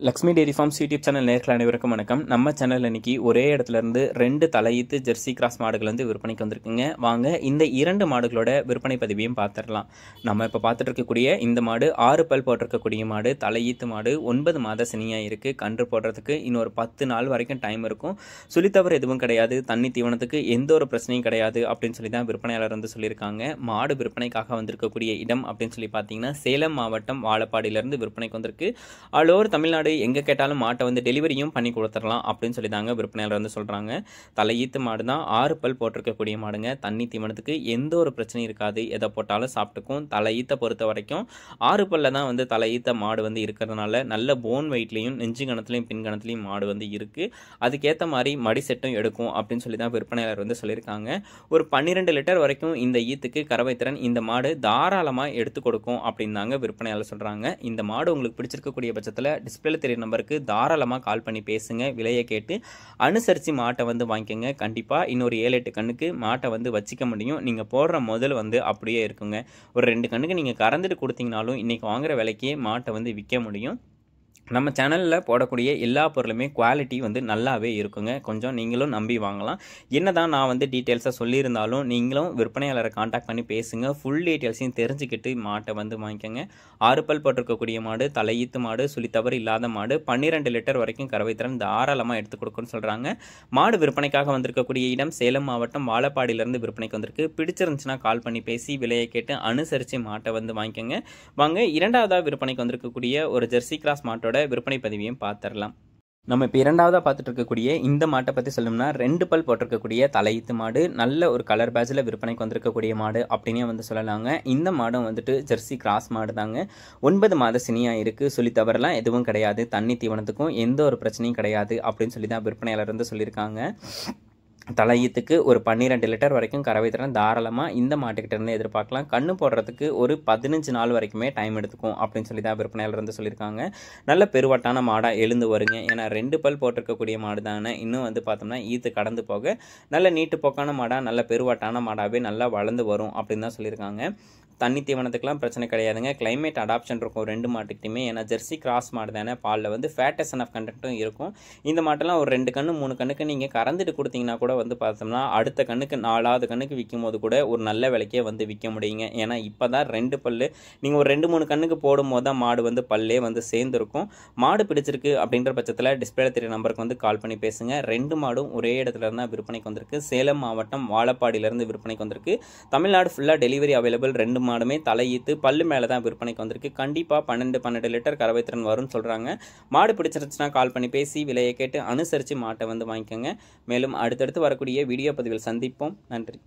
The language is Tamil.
Lakshmi dairy farms YouTube channel நேயர்கள் அனைவருக்கும் வணக்கம். நம்ம சேனல் இன்னைக்கு ஒரே இடத்துல இருந்து 2 தலையீத்து ஜெர்சி கிராஸ் மாடுகள் வந்து விற்பனைக்கு வந்திருக்குங்க. வாங்க இந்த 2 மாடுகளோட விற்பனை பதிவையும் பார்த்துடலாம். நம்ம இப்போ பார்த்துட்டு இருக்கக்கூடிய இந்த மாடு 6 பல் போட்டிருக்கக்கூடிய மாடு, தலையீத்து மாடு, 9 மாத சினியாக இருக்குது. கன்று போடுறதுக்கு இன்னொரு 10 நாள் வரைக்கும் டைம் இருக்கும். சுழித்தவறு எதுவும் கிடையாது, தண்ணி தீவனத்துக்கு எந்த ஒரு பிரச்சனையும் கிடையாது அப்படின்னு சொல்லி தான் விற்பனையாளர் வந்து சொல்லியிருக்காங்க. மாடு விற்பனைக்காக வந்திருக்கக்கூடிய இடம் அப்படின்னு சொல்லி பார்த்தீங்கன்னா சேலம் மாவட்டம் வாழப்பாடியிலேருந்து விற்பனைக்கு வந்திருக்கு. ஆல் ஓவர் தமிழ்நாடு எங்கே கேட்டாலும் மாட்டை வந்து டெலிவரியும் பண்ணி கொடுத்துடலாம் அப்படின்னு சொல்லி தாங்க விற்பனையாளர் வந்து சொல்கிறாங்க. தலையீத்து மாடு தான், 6 பல் போட்டிருக்கக்கூடிய மாடுங்க. தண்ணி தீவனத்துக்கு எந்த ஒரு பிரச்சனையும் இருக்காது, எதை போட்டாலும் சாப்பிட்டுக்கும். தலையீத்தை பொறுத்த வரைக்கும் 6 பல்ல தான் வந்து தலையீத்த மாடு வந்து இருக்கிறதுனால நல்ல போன் வெயிட்லையும் நெஞ்சு கணத்துலையும் பின் கணத்துலையும் மாடு வந்து இருக்குது. அதுக்கேற்ற மாதிரி மடி செட்டும் எடுக்கும் அப்படின்னு சொல்லி தான் விற்பனையாளர் வந்து சொல்லியிருக்காங்க. ஒரு 12 லிட்டர் வரைக்கும் இந்த ஈத்துக்கு கறவை திறன் இந்த மாடு தாராளமாக எடுத்து கொடுக்கும் அப்படின்னு தாங்க விற்பனையாளர் சொல்கிறாங்க. இந்த மாடு உங்களுக்கு பிடிச்சிருக்கக்கூடிய பட்சத்தில் டிஸ்பிளே தெரிய நம்பருக்கு தாராளமாக கால் பண்ணி பேசுங்க. விலையை கேட்டு அனுசரித்து மாட்டை வந்து வாங்கிக்கோங்க. கண்டிப்பாக இன்னொரு 7-8 கண்ணுக்கு மாட்டை வந்து வச்சிக்க முடியும். நீங்கள் போடுற முதல் வந்து அப்படியே இருக்குங்க. ஒரு 2 கண்ணுக்கு நீங்கள் கறந்துட்டு கொடுத்தீங்கனாலும் இன்றைக்கி வாங்குகிற விலைக்கே மாட்டை வந்து விற்க முடியும். நம்ம சேனலில் போடக்கூடிய எல்லா பொருளுமே குவாலிட்டி வந்து நல்லாவே இருக்குங்க. கொஞ்சம் நீங்களும் நம்பி வாங்கலாம். என்ன தான் நான் வந்து டீட்டெயில்ஸாக சொல்லியிருந்தாலும் நீங்களும் விற்பனையாளரை காண்டாக்ட் பண்ணி பேசுங்க. ஃபுல் டீட்டெயில்ஸையும் தெரிஞ்சுக்கிட்டு மாட்டை வந்து வாங்கிக்கோங்க. 6 பல் போட்டிருக்கக்கூடிய மாடு, தலையீத்து மாடு, சுழித்தவறு இல்லாத மாடு, 12 லிட்டர் வரைக்கும் கறவை திறன் தாராளமாக எடுத்து கொடுக்குன்னு சொல்கிறாங்க. மாடு விற்பனைக்காக வந்திருக்கக்கூடிய இடம் சேலம் மாவட்டம் வாழப்பாடியிலேருந்து விற்பனைக்கு வந்திருக்கு. பிடிச்சிருந்துச்சுன்னா கால் பண்ணி பேசி விலையை கேட்டு அனுசரித்து மாட்டை வந்து வாங்கிக்கோங்க. வாங்க இரண்டாவதாக விற்பனைக்கு வந்திருக்கக்கூடிய ஒரு ஜெர்சி கிராஸ் மாட்டோட விற்பனை பதிவையும் பார்த்துடலாம். நம்ம இப்போ இரண்டாவதாக பார்த்துட்டு இருக்கக்கூடிய இந்த மாட்டை பற்றி சொல்லணும்னா 2 பல் போட்டிருக்கக்கூடிய தலையீத்து மாடு, நல்ல ஒரு கலர் பேட்சில் விற்பனைக்கு வந்திருக்கக்கூடிய மாடு அப்படின்னே வந்து சொல்லலாங்க. இந்த மாடும் வந்துட்டு ஜெர்சி கிராஸ் மாடு தாங்க. 9 மாத சினியாக இருக்குது. சொல்லி தவறலாம் எதுவும் கிடையாது, தண்ணி தீவனத்துக்கும் எந்த ஒரு பிரச்சனையும் கிடையாது அப்படின்னு சொல்லி தான் விற்பனையாளர் வந்து சொல்லியிருக்காங்க. தலையீத்துக்கு ஒரு 12 லிட்டர் வரைக்கும் கறவை திறன் தாராளமாக இந்த மாட்டுக்கிட்ட இருந்து எதிர்பார்க்கலாம். கண்ணு போடுறதுக்கு ஒரு 15 நாள் வரைக்குமே டைம் எடுத்துக்கும் அப்படின்னு சொல்லி தான் விற்பனையாளர் வந்து சொல்லியிருக்காங்க. நல்ல பெருவட்டான மாடாக எழுந்து வருங்க. ஏன்னா 2 பல் போட்டிருக்கக்கூடிய மாடு தானே. இன்னும் வந்து பார்த்தோம்னா ஈத்து கடந்து போக நல்ல நீட்டு போக்கான மாடாக, நல்ல பெருவட்டான மாடாகவே நல்லா வளர்ந்து வரும் அப்படின்னு தான் சொல்லியிருக்காங்க. தண்ணி தீவனத்துக்குலாம் பிரச்சனை கிடையாதுங்க. கிளைமேட் அடாப்ஷன் இருக்கும் 2 மாட்டுக்கிட்டையுமே. ஏன்னா ஜெர்சி கிராஸ் மாடு தானே, பாலில் வந்து ஃபேட்டஸ் ஆஃப் கண்டென்ட்டும் இருக்கும். இந்த மாட்டெல்லாம் ஒரு 2 கண்ணு 3 கண்ணுக்கு நீங்கள் கறந்துட்டு கொடுத்தீங்கன்னா கூட வந்து பார்த்தோம்னா அடுத்த கண்ணுக்கு 4வது கண்ணுக்கு விற்கும் போது கூட ஒரு நல்ல விலைக்கே வந்து விற்க முடியுங்க. ஏன்னா இப்போ தான் 2 பல்லு, நீங்கள் ஒரு 2-3 கண்ணுக்கு போடும்போது தான் மாடு வந்து பல்லே வந்து சேர்ந்துருக்கும். மாடு பிடிச்சிருக்கு அப்படின்ற பட்சத்தில் டிஸ்பிளே தெரிய நம்பருக்கு வந்து கால் பண்ணி பேசுங்க. 2 மாடும் ஒரே இடத்துல இருந்தால் விற்பனைக்கு வந்திருக்கு. சேலம் மாவட்டம் வாழப்பாடியிலேருந்து விற்பனைக்கு வந்திருக்கு. தமிழ்நாடு ஃபுல்லாக டெலிவரி அவைலபிள். 2 மாடுமே தலையீத்து பல்லு மேலே தான் விற்பனைக்கு வந்திருக்கு. கண்டிப்பாக 12 லிட்டர் கறவை திறன் வரும்னு சொல்கிறாங்க. மாடு பிடிச்சிருச்சுன்னா கால் பண்ணி பேசி விலையை கேட்டு அனுசரித்து மாட்டை வந்து வாங்கிக்கோங்க. மேலும் அடுத்தடுத்து வரக்கூடிய வீடியோ பதிவில் சந்திப்போம். நன்றி.